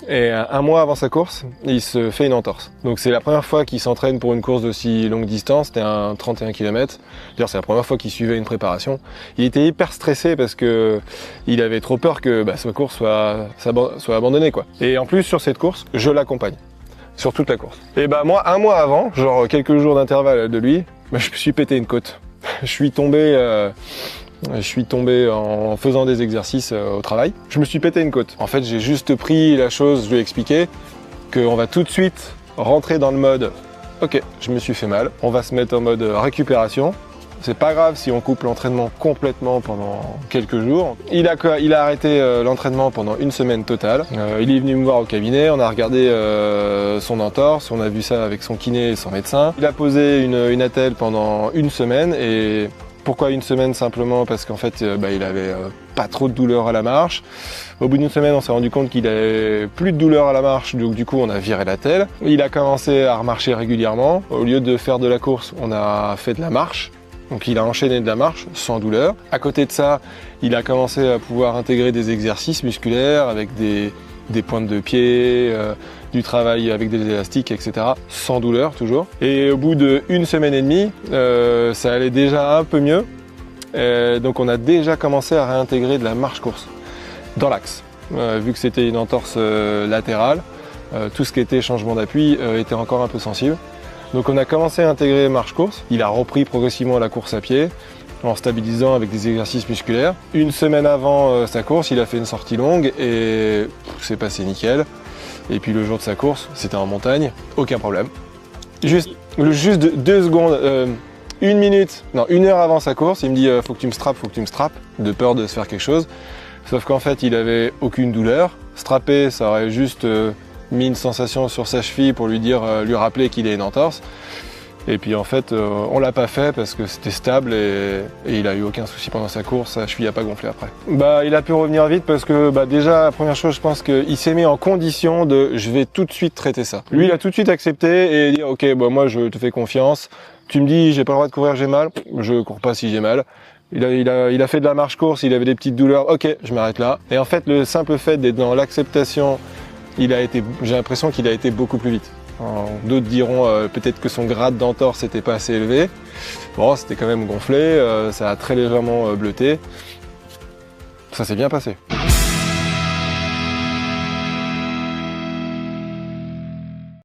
Et un mois avant sa course, il se fait une entorse. Donc c'est la première fois qu'il s'entraîne pour une course d'aussi longue distance, c'était un 31 km. D'ailleurs c'est la première fois qu'il suivait une préparation. Il était hyper stressé parce que il avait trop peur que sa course soit abandonnée, quoi. Et en plus sur cette course, je l'accompagne. Sur toute la course. Et moi, un mois avant, genre quelques jours d'intervalle de lui, je me suis pété une côte. Je suis tombé en faisant des exercices au travail. Je me suis pété une côte. En fait, j'ai juste pris la chose, je lui ai expliqué qu'on va tout de suite rentrer dans le mode « Ok, je me suis fait mal, on va se mettre en mode récupération ». C'est pas grave si on coupe l'entraînement complètement pendant quelques jours. Il a arrêté l'entraînement pendant une semaine totale. Il est venu me voir au cabinet, on a regardé son entorse, on a vu ça avec son kiné et son médecin. Il a posé une attelle pendant une semaine et pourquoi une semaine? Simplement parce qu'en fait il avait pas trop de douleur à la marche. Au bout d'une semaine, on s'est rendu compte qu'il avait plus de douleur à la marche, donc du coup on a viré l'attelle. Il a commencé à remarcher régulièrement. Au lieu de faire de la course, on a fait de la marche. Donc il a enchaîné de la marche sans douleur. À côté de ça, il a commencé à pouvoir intégrer des exercices musculaires avec des pointes de pied, du travail avec des élastiques, etc. sans douleur toujours. Et au bout d'une semaine et demie, ça allait déjà un peu mieux. Donc on a déjà commencé à réintégrer de la marche-course dans l'axe. Vu que c'était une entorse latérale, tout ce qui était changement d'appui était encore un peu sensible. Donc on a commencé à intégrer marche-course. Il a repris progressivement la course à pied en stabilisant avec des exercices musculaires. Une semaine avant sa course, il a fait une sortie longue et c'est passé nickel. Et puis le jour de sa course, c'était en montagne, aucun problème. Juste 2 secondes, une heure avant sa course, il me dit faut que tu me strappes, de peur de se faire quelque chose. Sauf qu'en fait, il avait aucune douleur. Strapper, ça aurait juste mis une sensation sur sa cheville pour lui rappeler qu'il a une entorse. Et puis en fait, on l'a pas fait parce que c'était stable et il a eu aucun souci pendant sa course, sa cheville a pas gonflé après. Il a pu revenir vite parce que déjà, la première chose, je pense qu'il s'est mis en condition de je vais tout de suite traiter ça. Lui, il a tout de suite accepté et dit ok, moi je te fais confiance. Tu me dis j'ai pas le droit de courir, j'ai mal, je cours pas si j'ai mal. Il a fait de la marche-course, il avait des petites douleurs, ok, je m'arrête là. Et en fait, le simple fait d'être dans l'acceptation, j'ai l'impression qu'il a été beaucoup plus vite. D'autres diront peut-être que son grade d'entorse n'était pas assez élevé. Bon, c'était quand même gonflé, ça a très légèrement bleuté. Ça s'est bien passé.